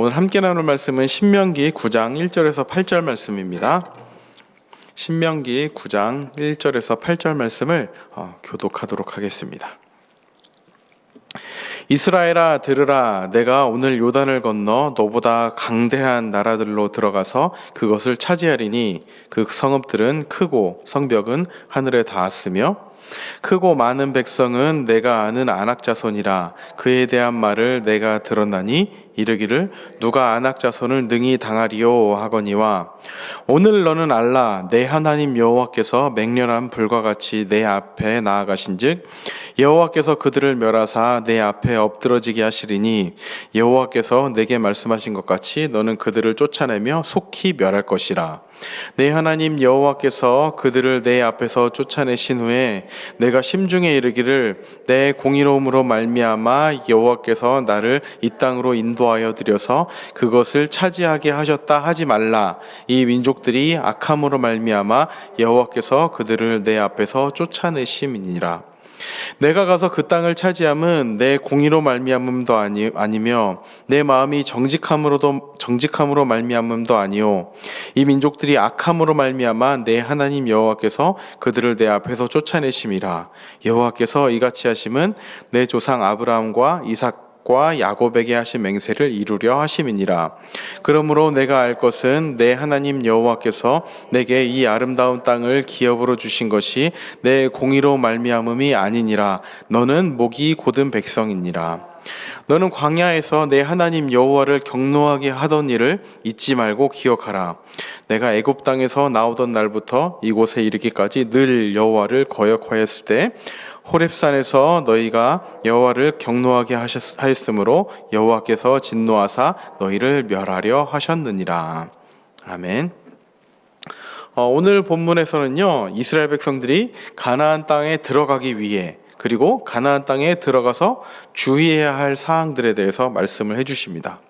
오늘 함께 나눌 말씀은 신명기 9장 1절에서 8절 말씀입니다. 신명기 9장 1절에서 8절 말씀을 교독하도록 하겠습니다. 이스라엘아 들으라, 내가 오늘 요단을 건너 너보다 강대한 나라들로 들어가서 그것을 차지하리니 그 성읍들은 크고 성벽은 하늘에 닿았으며 크고 많은 백성은 내가 아는 아낙 자손이라. 그에 대한 말을 내가 들었나니 이르기를 누가 아낙 자손을 능히 당하리요 하거니와 오늘 너는 알라, 내 하나님 여호와께서 맹렬한 불과 같이 내 앞에 나아가신즉 여호와께서 그들을 멸하사 내 앞에 엎드러지게 하시리니 여호와께서 내게 말씀하신 것 같이 너는 그들을 쫓아내며 속히 멸할 것이라. 내 하나님 여호와께서 그들을 내 앞에서 쫓아내신 후에 내가 심중에 이르기를 내 공의로움으로 말미암아 여호와께서 나를 이 땅으로 인도하여 들여서 그것을 차지하게 하셨다 하지 말라. 이 민족들이 악함으로 말미암아 여호와께서 그들을 내 앞에서 쫓아내심이니라. 내가 가서 그 땅을 차지함은 내 공의로 말미암음도 아니며 내 마음이 정직함으로 말미암음도 아니요 이 민족들이 악함으로 말미암아 내 하나님 여호와께서 그들을 내 앞에서 쫓아내심이라. 여호와께서 이같이 하심은 내 조상 아브라함과 이삭과 야곱에게 하신 맹세를 이루려 하심이니라. 그러므로 내가 알 것은 내 하나님 여호와께서 내게 이 아름다운 땅을 기업으로 주신 것이 내 공의로 말미암음이 아니니라. 너는 목이 곧은 백성이니라. 너는 광야에서 내 하나님 여호와를 경노하게 하던 일을 잊지 말고 기억하라. 내가 애굽 땅에서 나오던 날부터 이곳에 이르기까지 늘 여호와를 거역하였을 때 호렙산에서 너희가 여호와를 경노하게 하였으므로 여호와께서 진노하사 너희를 멸하려 하셨느니라. 아멘. 오늘 본문에서는요, 이스라엘 백성들이 가나안 땅에 들어가기 위해 그리고 가나안 땅에 들어가서 주의해야 할 사항들에 대해서 말씀을 해주십니다.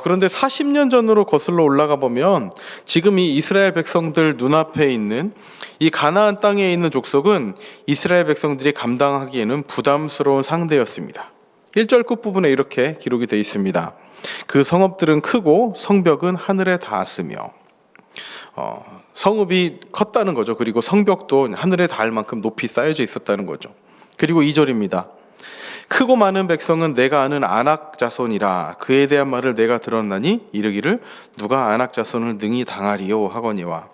그런데 40년 전으로 거슬러 올라가 보면 지금 이 이스라엘 백성들 눈앞에 있는 이 가나안 땅에 있는 족속은 이스라엘 백성들이 감당하기에는 부담스러운 상대였습니다. 1절 끝부분에 이렇게 기록이 되어 있습니다. 그 성읍들은 크고 성벽은 하늘에 닿았으며, 성읍이 컸다는 거죠. 그리고 성벽도 하늘에 닿을 만큼 높이 쌓여져 있었다는 거죠. 그리고 2절입니다. 크고 많은 백성은 내가 아는 아낙 자손이라. 그에 대한 말을 내가 들었나니 이르기를 누가 아낙 자손을 능히 당하리요 하거니와.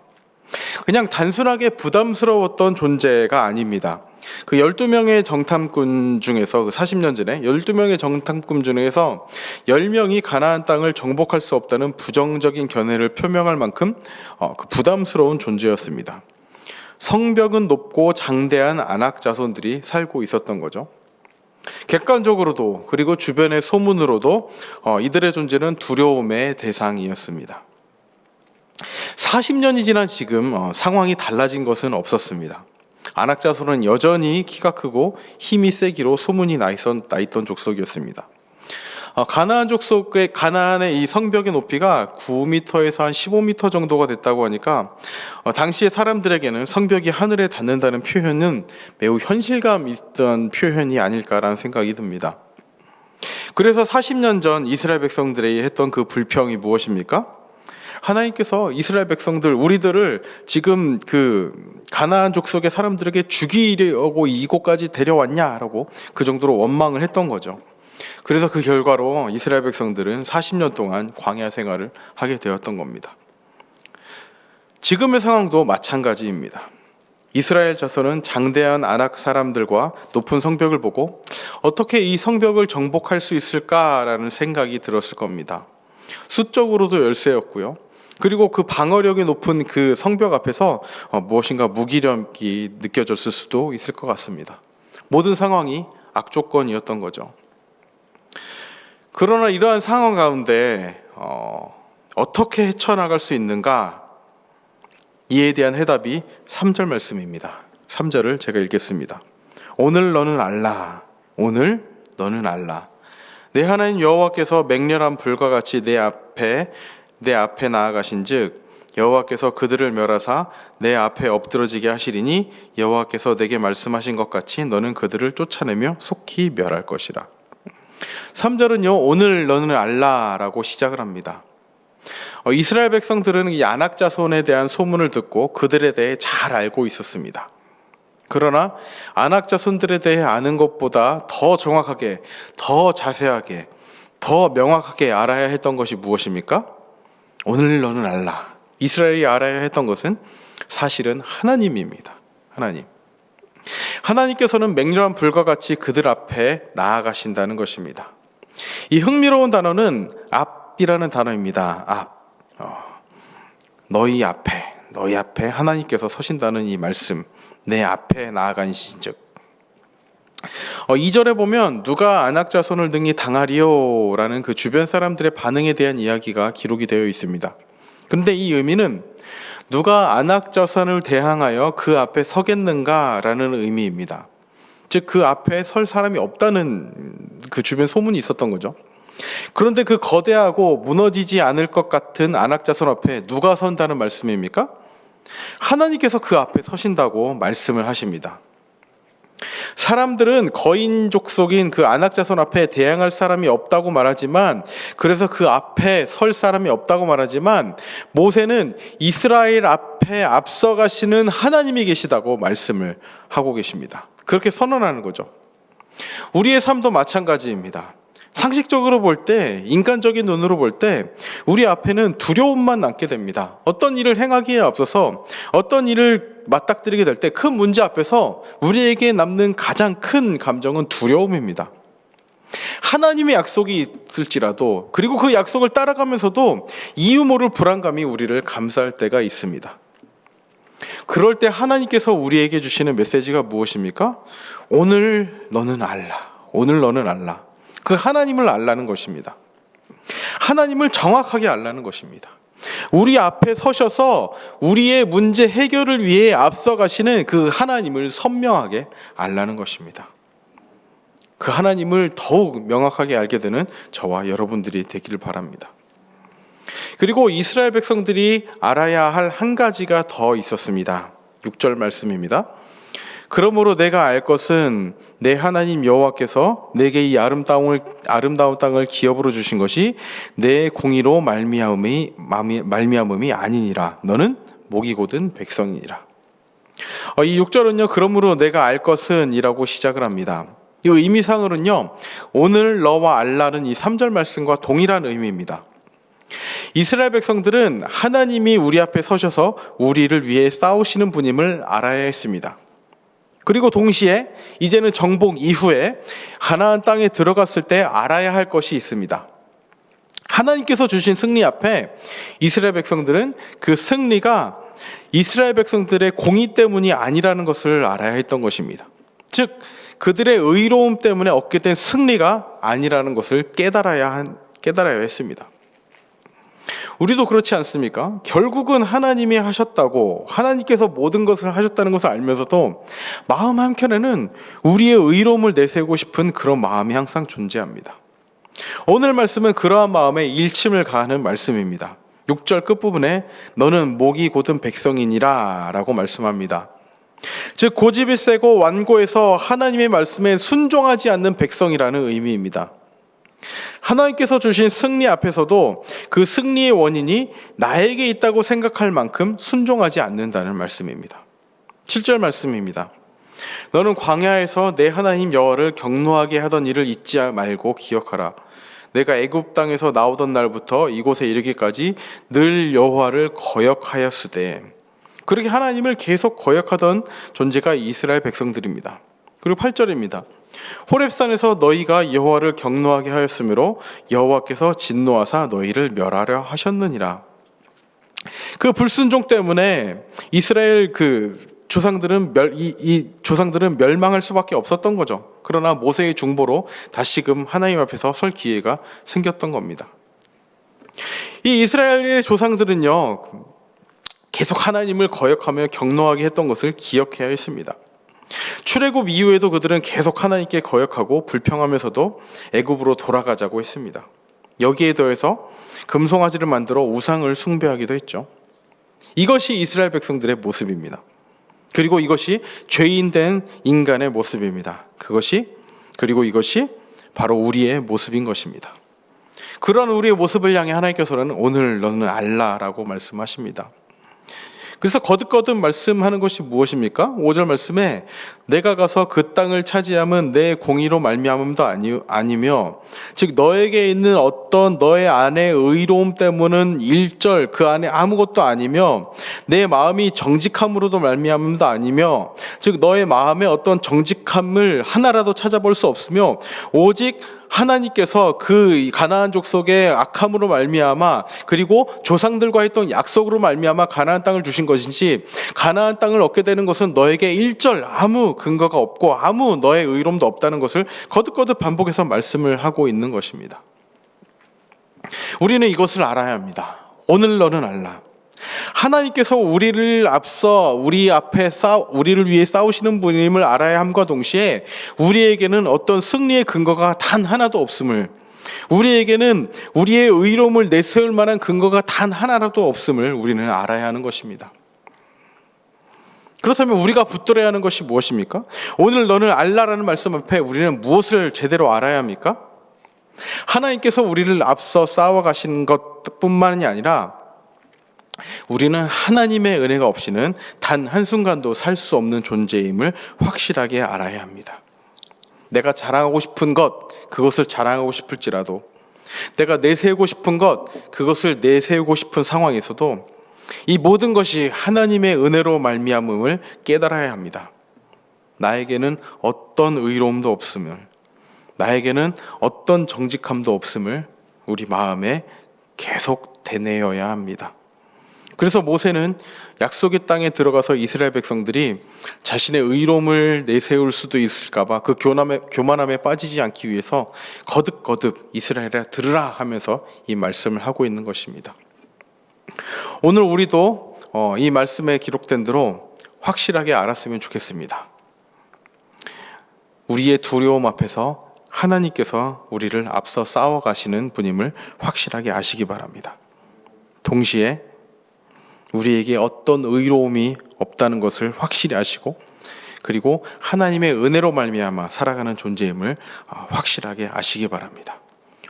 그냥 단순하게 부담스러웠던 존재가 아닙니다. 그 12명의 정탐꾼 중에서, 그 40년 전에 12명의 정탐꾼 중에서 10명이 가나안 땅을 정복할 수 없다는 부정적인 견해를 표명할 만큼 그 부담스러운 존재였습니다. 성벽은 높고 장대한 아낙 자손들이 살고 있었던 거죠. 객관적으로도 그리고 주변의 소문으로도 이들의 존재는 두려움의 대상이었습니다. 40년이 지난 지금 상황이 달라진 것은 없었습니다. 아낙 자손은 여전히 키가 크고 힘이 세기로 소문이 나 있던 족속이었습니다. 가나안의 이 성벽의 높이가 9m에서 한 15m 정도가 됐다고 하니까 당시의 사람들에게는 성벽이 하늘에 닿는다는 표현은 매우 현실감 있던 표현이 아닐까라는 생각이 듭니다. 그래서 40년 전 이스라엘 백성들이 했던 그 불평이 무엇입니까? 하나님께서 이스라엘 백성들, 우리들을 지금 그 가나안 족속의 사람들에게 죽이려고 이곳까지 데려왔냐라고 그 정도로 원망을 했던 거죠. 그래서 그 결과로 이스라엘 백성들은 40년 동안 광야 생활을 하게 되었던 겁니다. 지금의 상황도 마찬가지입니다. 이스라엘 자손은 장대한 아낙 사람들과 높은 성벽을 보고 어떻게 이 성벽을 정복할 수 있을까라는 생각이 들었을 겁니다. 수적으로도 열세였고요. 그리고 그 방어력이 높은 그 성벽 앞에서 무엇인가 무기력이 느껴졌을 수도 있을 것 같습니다. 모든 상황이 악조건이었던 거죠. 그러나 이러한 상황 가운데 어떻게 헤쳐나갈 수 있는가? 이에 대한 해답이 3절 말씀입니다. 3절을 제가 읽겠습니다. 오늘 너는 알라. 오늘 너는 알라. 내 하나님 여호와께서 맹렬한 불과 같이 내 앞에 나아가신즉 여호와께서 그들을 멸하사 내 앞에 엎드러지게 하시리니 여호와께서 내게 말씀하신 것 같이 너는 그들을 쫓아내며 속히 멸할 것이라. 3절은요, 오늘 너는 알라라고 시작을 합니다. 이스라엘 백성들은 이 아낙 자손에 대한 소문을 듣고 그들에 대해 잘 알고 있었습니다. 그러나 아낙 자손들에 대해 아는 것보다 더 정확하게, 더 자세하게, 더 명확하게 알아야 했던 것이 무엇입니까? 오늘 너는 알라. 이스라엘이 알아야 했던 것은 사실은 하나님입니다. 하나님. 하나님께서는 맹렬한 불과 같이 그들 앞에 나아가신다는 것입니다. 이 흥미로운 단어는 앞이라는 단어입니다. 앞. 너희 앞에 하나님께서 서신다는 이 말씀, 내 앞에 나아가신즉. 2절에 보면 누가 아낙 자손을 등이 당하리요 라는 그 주변 사람들의 반응에 대한 이야기가 기록이 되어 있습니다. 그런데 이 의미는 누가 아낙 자손을 대항하여 그 앞에 서겠는가 라는 의미입니다. 즉 그 앞에 설 사람이 없다는 그 주변 소문이 있었던 거죠. 그런데 그 거대하고 무너지지 않을 것 같은 아낙 자손 앞에 누가 선다는 말씀입니까? 하나님께서 그 앞에 서신다고 말씀을 하십니다. 사람들은 거인 족속인 그 아낙 자손 앞에 대항할 사람이 없다고 말하지만, 그래서 그 앞에 설 사람이 없다고 말하지만, 모세는 이스라엘 앞에 앞서가시는 하나님이 계시다고 말씀을 하고 계십니다. 그렇게 선언하는 거죠. 우리의 삶도 마찬가지입니다. 상식적으로 볼 때, 인간적인 눈으로 볼 때 우리 앞에는 두려움만 남게 됩니다. 어떤 일을 행하기에 앞서서 어떤 일을 맞닥뜨리게 될 때 큰 문제 앞에서 우리에게 남는 가장 큰 감정은 두려움입니다. 하나님의 약속이 있을지라도, 그리고 그 약속을 따라가면서도 이유 모를 불안감이 우리를 감싸할 때가 있습니다. 그럴 때 하나님께서 우리에게 주시는 메시지가 무엇입니까? 오늘 너는 알라. 오늘 너는 알라. 그 하나님을 알라는 것입니다. 하나님을 정확하게 알라는 것입니다. 우리 앞에 서셔서 우리의 문제 해결을 위해 앞서가시는 그 하나님을 선명하게 알라는 것입니다. 그 하나님을 더욱 명확하게 알게 되는 저와 여러분들이 되기를 바랍니다. 그리고 이스라엘 백성들이 알아야 할 한 가지가 더 있었습니다. 6절 말씀입니다. 그러므로 내가 알 것은 내 하나님 여호와께서 내게 이 아름다운 땅을 기업으로 주신 것이 내 공의로 말미암음이 아니니라. 너는 목이 곧은 백성이니라. 이 6절은요, 그러므로 내가 알 것은 이라고 시작을 합니다. 이 의미상으로는요, 오늘 너와 알라는 이 3절 말씀과 동일한 의미입니다. 이스라엘 백성들은 하나님이 우리 앞에 서셔서 우리를 위해 싸우시는 분임을 알아야 했습니다. 그리고 동시에 이제는 정복 이후에 가나안 땅에 들어갔을 때 알아야 할 것이 있습니다. 하나님께서 주신 승리 앞에 이스라엘 백성들은 그 승리가 이스라엘 백성들의 공의 때문이 아니라는 것을 알아야 했던 것입니다. 즉 그들의 의로움 때문에 얻게 된 승리가 아니라는 것을 깨달아야 했습니다. 우리도 그렇지 않습니까? 결국은 하나님이 하셨다고, 하나님께서 모든 것을 하셨다는 것을 알면서도 마음 한켠에는 우리의 의로움을 내세우고 싶은 그런 마음이 항상 존재합니다. 오늘 말씀은 그러한 마음에 일침을 가하는 말씀입니다. 6절 끝부분에 너는 목이 곧은 백성이니라 라고 말씀합니다. 즉 고집이 세고 완고해서 하나님의 말씀에 순종하지 않는 백성이라는 의미입니다. 하나님께서 주신 승리 앞에서도 그 승리의 원인이 나에게 있다고 생각할 만큼 순종하지 않는다는 말씀입니다. 7절 말씀입니다. 너는 광야에서 내 하나님 여호와를 경노하게 하던 일을 잊지 말고 기억하라. 내가 애굽 땅에서 나오던 날부터 이곳에 이르기까지 늘 여호와를 거역하였으되. 그렇게 하나님을 계속 거역하던 존재가 이스라엘 백성들입니다. 그리고 8절입니다. 호렙산에서 너희가 여호와를 경노하게 하였으므로 여호와께서 진노하사 너희를 멸하려 하셨느니라. 그 불순종 때문에 이스라엘 조상들은 멸망할 수밖에 없었던 거죠. 그러나 모세의 중보로 다시금 하나님 앞에서 설 기회가 생겼던 겁니다. 이 이스라엘의 조상들은요, 계속 하나님을 거역하며 경노하게 했던 것을 기억해야 했습니다. 출애굽 이후에도 그들은 계속 하나님께 거역하고 불평하면서도 애굽으로 돌아가자고 했습니다. 여기에 더해서 금송아지를 만들어 우상을 숭배하기도 했죠. 이것이 이스라엘 백성들의 모습입니다. 그리고 이것이 죄인된 인간의 모습입니다. 그리고 이것이 바로 우리의 모습인 것입니다. 그런 우리의 모습을 향해 하나님께서는 오늘 너는 알라라고 말씀하십니다. 그래서 거듭거듭 말씀하는 것이 무엇입니까? 5절 말씀에 내가 가서 그 땅을 차지함은 내 공의로 말미암음도 아니며, 즉 너에게 있는 어떤 너의 안의 의로움 때문은 1절 그 안에 아무것도 아니며, 내 마음이 정직함으로도 말미암음도 아니며, 즉 너의 마음에 어떤 정직함을 하나라도 찾아볼 수 없으며, 오직 하나님께서 그 가나안 족속의 악함으로 말미암아, 그리고 조상들과 했던 약속으로 말미암아 가나안 땅을 주신 것이지, 가나안 땅을 얻게 되는 것은 너에게 1절 아무 근거가 없고 아무 너의 의로움도 없다는 것을 거듭거듭 반복해서 말씀을 하고 있는 것입니다. 우리는 이것을 알아야 합니다. 오늘 너는 알라. 하나님께서 우리를 앞서 우리를 위해 싸우시는 분임을 알아야 함과 동시에 우리에게는 어떤 승리의 근거가 단 하나도 없음을, 우리에게는 우리의 의로움을 내세울 만한 근거가 단 하나라도 없음을 우리는 알아야 하는 것입니다. 그렇다면 우리가 붙들어야 하는 것이 무엇입니까? 오늘 너는 알라라는 말씀 앞에 우리는 무엇을 제대로 알아야 합니까? 하나님께서 우리를 앞서 싸워가신 것뿐만이 아니라 우리는 하나님의 은혜가 없이는 단 한순간도 살 수 없는 존재임을 확실하게 알아야 합니다. 내가 자랑하고 싶은 것, 그것을 자랑하고 싶을지라도, 내가 내세우고 싶은 것, 그것을 내세우고 싶은 상황에서도 이 모든 것이 하나님의 은혜로 말미암음을 깨달아야 합니다. 나에게는 어떤 의로움도 없음을, 나에게는 어떤 정직함도 없음을 우리 마음에 계속 되뇌어야 합니다. 그래서 모세는 약속의 땅에 들어가서 이스라엘 백성들이 자신의 의로움을 내세울 수도 있을까봐 그 교만함에 빠지지 않기 위해서 거듭거듭 이스라엘아 들으라 하면서 이 말씀을 하고 있는 것입니다. 오늘 우리도 이 말씀에 기록된 대로 확실하게 알았으면 좋겠습니다. 우리의 두려움 앞에서 하나님께서 우리를 앞서 싸워가시는 분임을 확실하게 아시기 바랍니다. 동시에 우리에게 어떤 의로움이 없다는 것을 확실히 아시고, 그리고 하나님의 은혜로 말미암아 살아가는 존재임을 확실하게 아시기 바랍니다.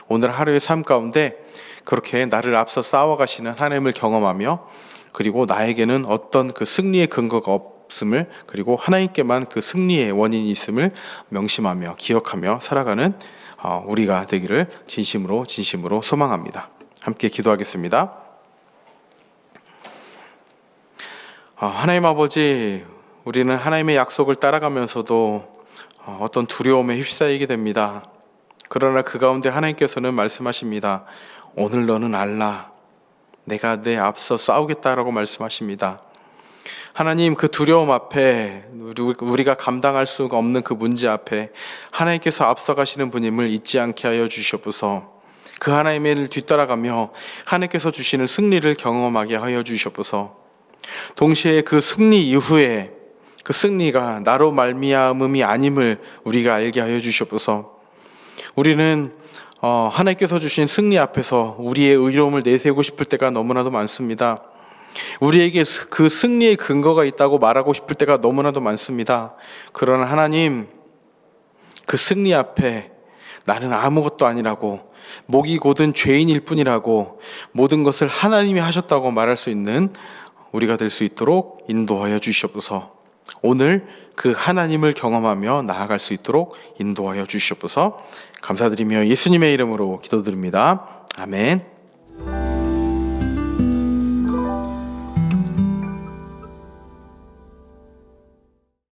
오늘 하루의 삶 가운데 그렇게 나를 앞서 싸워가시는 하나님을 경험하며, 그리고 나에게는 어떤 그 승리의 근거가 없음을, 그리고 하나님께만 그 승리의 원인이 있음을 명심하며 기억하며 살아가는 우리가 되기를 진심으로 소망합니다. 함께 기도하겠습니다. 하나님 아버지, 우리는 하나님의 약속을 따라가면서도 어떤 두려움에 휩싸이게 됩니다. 그러나 그 가운데 하나님께서는 말씀하십니다. 오늘 너는 알라. 내가 내 앞서 싸우겠다라고 말씀하십니다. 하나님, 그 두려움 앞에, 우리가 감당할 수가 없는 그 문제 앞에 하나님께서 앞서가시는 분임을 잊지 않게 하여 주시옵소서. 그 하나님을 뒤따라가며 하나님께서 주시는 승리를 경험하게 하여 주시옵소서. 동시에 그 승리 이후에 그 승리가 나로 말미암음이 아님을 우리가 알게 하여 주시옵소서. 우리는 하나님께서 주신 승리 앞에서 우리의 의로움을 내세우고 싶을 때가 너무나도 많습니다. 우리에게 그 승리의 근거가 있다고 말하고 싶을 때가 너무나도 많습니다. 그러나 하나님, 그 승리 앞에 나는 아무것도 아니라고, 목이 곧은 죄인일 뿐이라고, 모든 것을 하나님이 하셨다고 말할 수 있는 우리가 될 수 있도록 인도하여 주시옵소서. 오늘 그 하나님을 경험하며 나아갈 수 있도록 인도하여 주시옵소서. 감사드리며 예수님의 이름으로 기도드립니다. 아멘.